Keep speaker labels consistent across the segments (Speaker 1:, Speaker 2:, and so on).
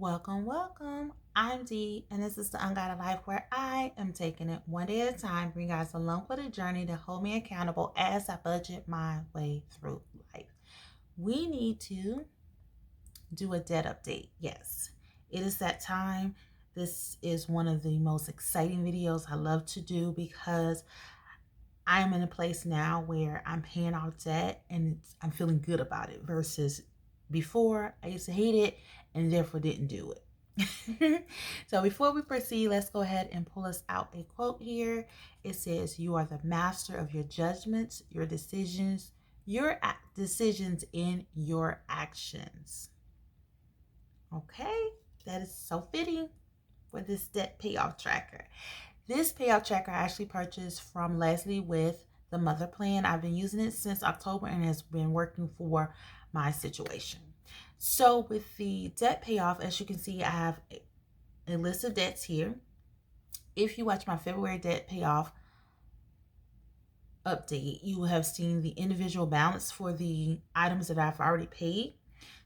Speaker 1: Welcome. I'm Dee, and this is the Unguided Life where I am taking it one day at a time, bring you guys along for the journey to hold me accountable as I budget my way through life. We need to do a debt update. Yes, it is that time. This is one of the most exciting videos I love to do because I am in a place now where I'm paying off debt and I'm feeling good about it versus before I used to hate it and therefore didn't do it. So before we proceed, let's go ahead and pull us out a quote here. It says, "You are the master of your judgments, your decisions in your actions." Okay, that is so fitting for this debt payoff tracker. This payoff tracker I actually purchased from Leslie with the Mother Plan. I've been using it since October and has been working for my situation. So with the debt payoff, as you can see, I have a list of debts here. If you watch my February debt payoff update, you will have seen the individual balance for the items that I've already paid.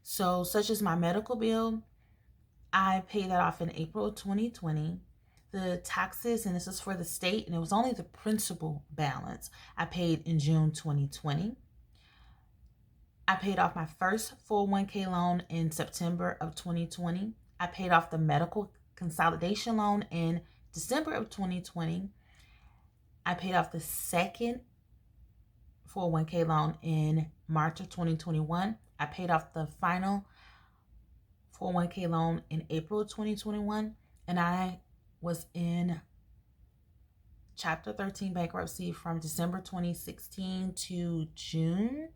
Speaker 1: So such as my medical bill, I paid that off in April 2020. The taxes, and this is for the state, and it was only the principal balance I paid in June 2020. I paid off my first 401k loan in September of 2020. I paid off the medical consolidation loan in December of 2020. I paid off the second 401k loan in March of 2021. I paid off the final 401k loan in April of 2021, and I was in Chapter 13 bankruptcy from December 2016 to June.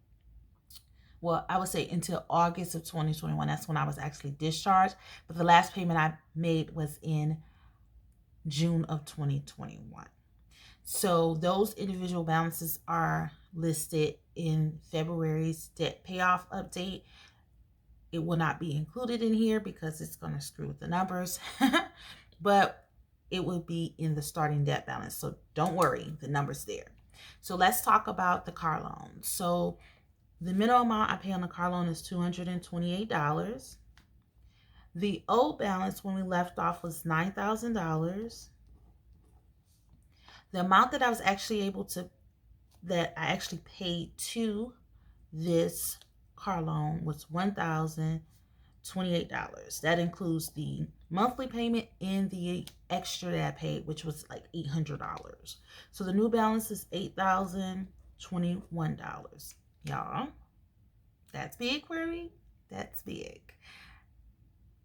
Speaker 1: Well, I would say until August of 2021. That's when I was actually discharged. But the last payment I made was in June of 2021. So those individual balances are listed in February's debt payoff update. It will not be included in here because it's going to screw with the numbers. But it will be in the starting debt balance. So don't worry, the number's there. So let's talk about the car loan. So the minimum amount I pay on the car loan is $228. The old balance when we left off was $9,000. The amount that I was actually that I actually paid to this car loan was $1,028. That includes the monthly payment and the extra that I paid, which was like $800. So the new balance is $8,021. Y'all, that's big, Query. That's big.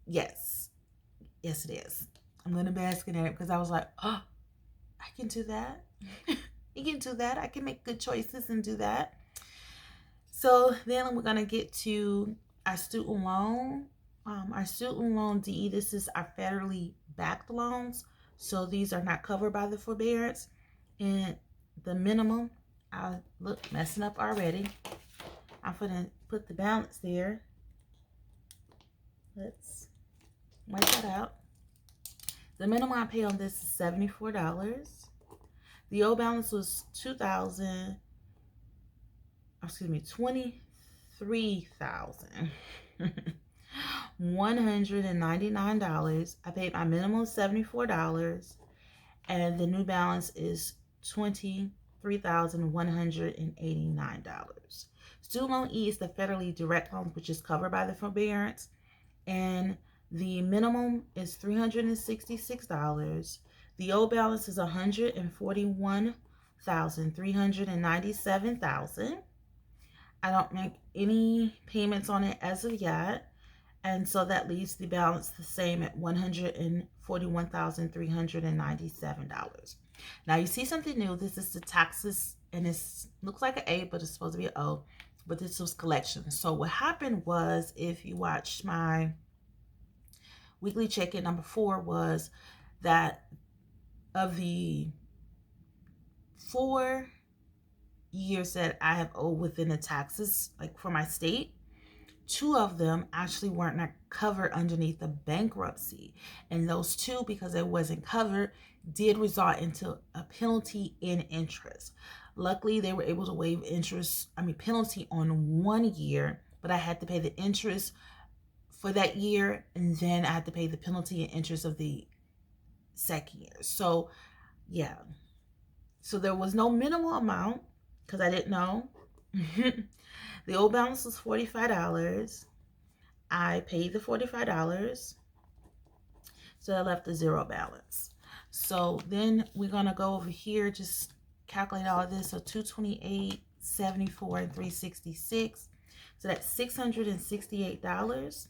Speaker 1: Yes, it is. I'm gonna bask in it because I was like, oh, I can do that. You can do that. I can make good choices and do that. So then we're gonna get to our student loan. Our student loan DE, this is our federally backed loans. So these are not covered by the forbearance. And the minimum, I look messing up already. I'm gonna put the balance there. Let's wipe that out. The minimum I pay on this is $74. The old balance was $23,000. $199. I paid my minimum $74, and the new balance is $23,189. Student loan E is the federally direct loan, which is covered by the forbearance, and the minimum is $366. The old balance is $141,397. I don't make any payments on it as of yet. And so that leaves the balance the same at $141,397. Now you see something new. This is the taxes, and it looks like an A, but it's supposed to be an O. But this was collection. So what happened was, if you watched my weekly check-in number 4, was that of the 4 years that I have owed within the taxes, like for my state, 2 of them actually weren't covered underneath the bankruptcy. And those 2, because it wasn't covered, did result into a penalty in interest. Luckily, they were able to waive penalty on 1 year, but I had to pay the interest for that year, and then I had to pay the penalty and interest of the second year. So yeah, so there was no minimal amount because I didn't know. The old balance was $45. I paid the $45, so I left a zero balance. So then we're gonna go over here, just calculate all of this. So 228, 74, and 366. So that's $668.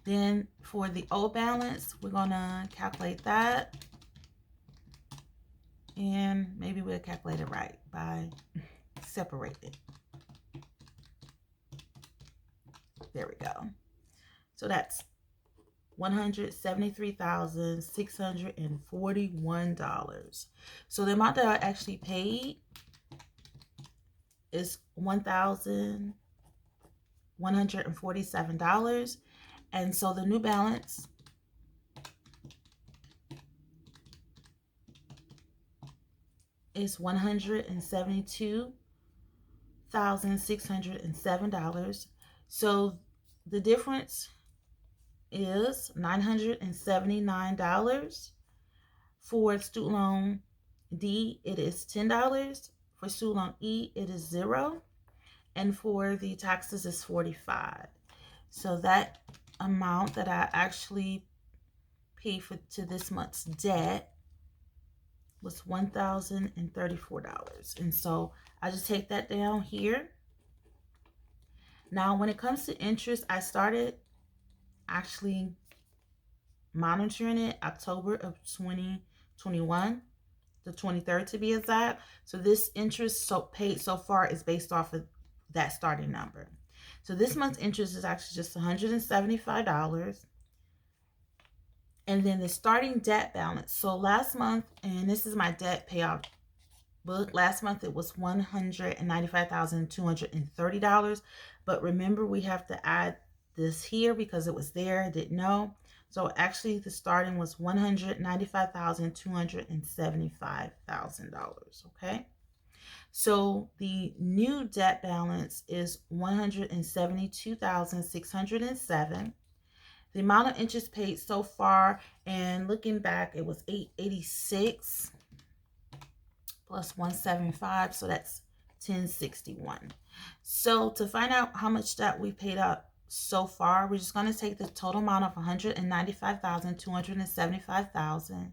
Speaker 1: Then for the old balance, we're gonna calculate that, and maybe we'll calculate it right by separating. There we go. So that's $173,641. So the amount that I actually paid is $1,147. And so the new balance is $172,607. So the difference is $979. For student loan D, it is $10. For student loan E, it is $0. And for the taxes is $45. So that amount that I actually paid to this month's debt was $1,034. And so I just take that down here. Now, when it comes to interest, I started actually monitoring it October of 2021, the 23rd to be exact. So this interest paid so far is based off of that starting number. So this month's interest is actually just $175. And then the starting debt balance. So last month, and this is my debt payoff book, last month it was $195,230. But remember, we have to add this here because it was there. I didn't know. So actually the starting was $195,275,000. Okay. So the new debt balance is $172,607. The amount of interest paid so far, and looking back, it was $886 plus $175, so that's $1061. So to find out how much that we paid up so far, we're just going to take the total amount of $195,275,000.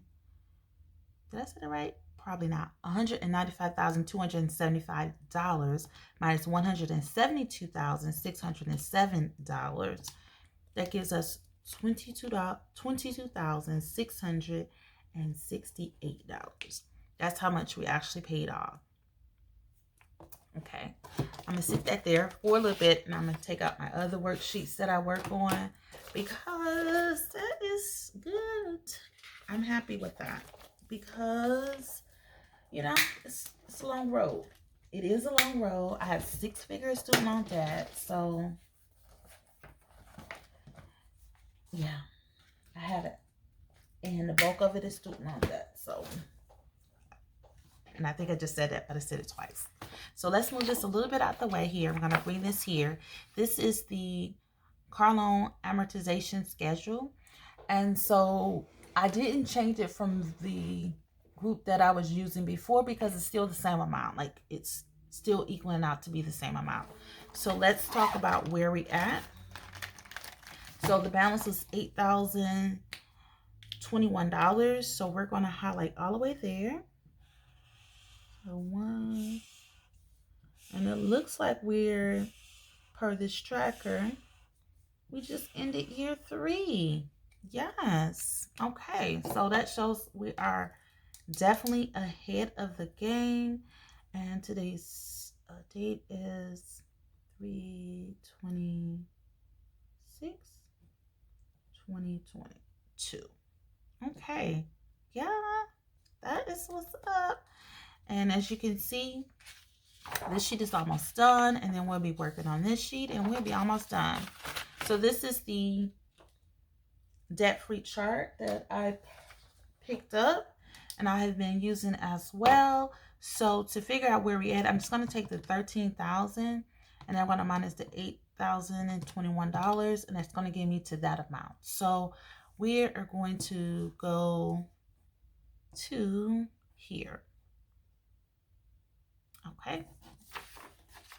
Speaker 1: Did I say that right? Probably not. $195,275 minus $172,607. That gives us $22,668. That's how much we actually paid off. Okay, I'm gonna sit that there for a little bit, and I'm gonna take out my other worksheets that I work on because that is good. I'm happy with that because, you know, it's a long road. It is a long road. I have 6-figure student loan debt, so yeah, I have it, and the bulk of it is student loan debt. So, and I think I just said that, but I said it twice. So let's move this a little bit out the way here. I'm going to bring this here. This is the car loan amortization schedule. And so I didn't change it from the group that I was using before because it's still the same amount. Like, it's still equaling out to be the same amount. So let's talk about where we at. So the balance is $8,021. So we're going to highlight all the way there. So 1, and it looks like we're, per this tracker, we just ended year 3. Yes. Okay. So that shows we are definitely ahead of the game. And today's date is 3/26/2022. Okay. Yeah, that is what's up. And as you can see, this sheet is almost done, and then we'll be working on this sheet and we'll be almost done. So this is the debt-free chart that I picked up and I have been using as well. So to figure out where we at, I'm just going to take the 13,000 and I'm going to minus the $1,021, and that's going to get me to that amount. So we are going to go to here. Okay,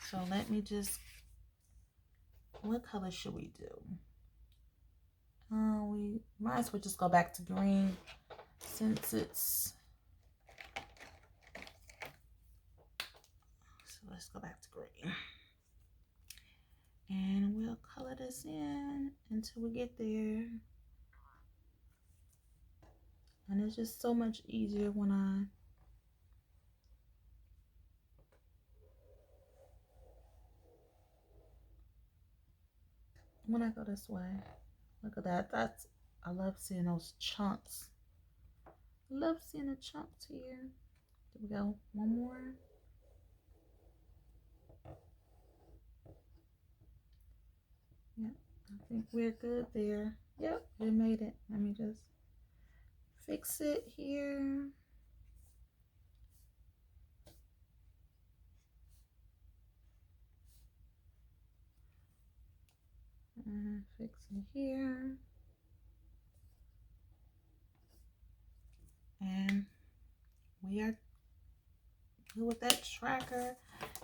Speaker 1: so let me just, what color should we do? We might as well just go back to green since it's, so let's go back to green. And we'll color this in until we get there. And it's just so much easier when I go this way. Look at that. That's, I love seeing those chunks. I love seeing the chunks here. There we go. One more. Yep, I think we're good there. Yep, we made it. Let me just fix it here. Fix it here. And we are good with that tracker.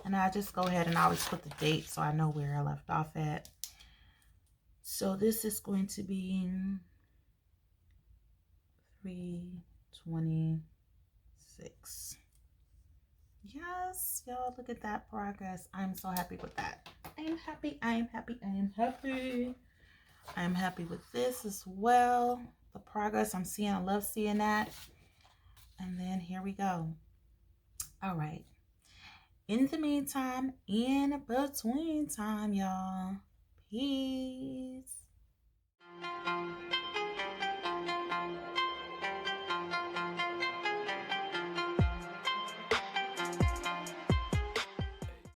Speaker 1: And I just go ahead and always put the date so I know where I left off at. So this is going to be 3/26. Yes, y'all, look at that progress. I'm so happy with that. I am happy. I am happy. I am happy. I am happy with this as well. The progress I'm seeing, I love seeing that. And then here we go. All right. In the meantime, in between time, y'all, peace.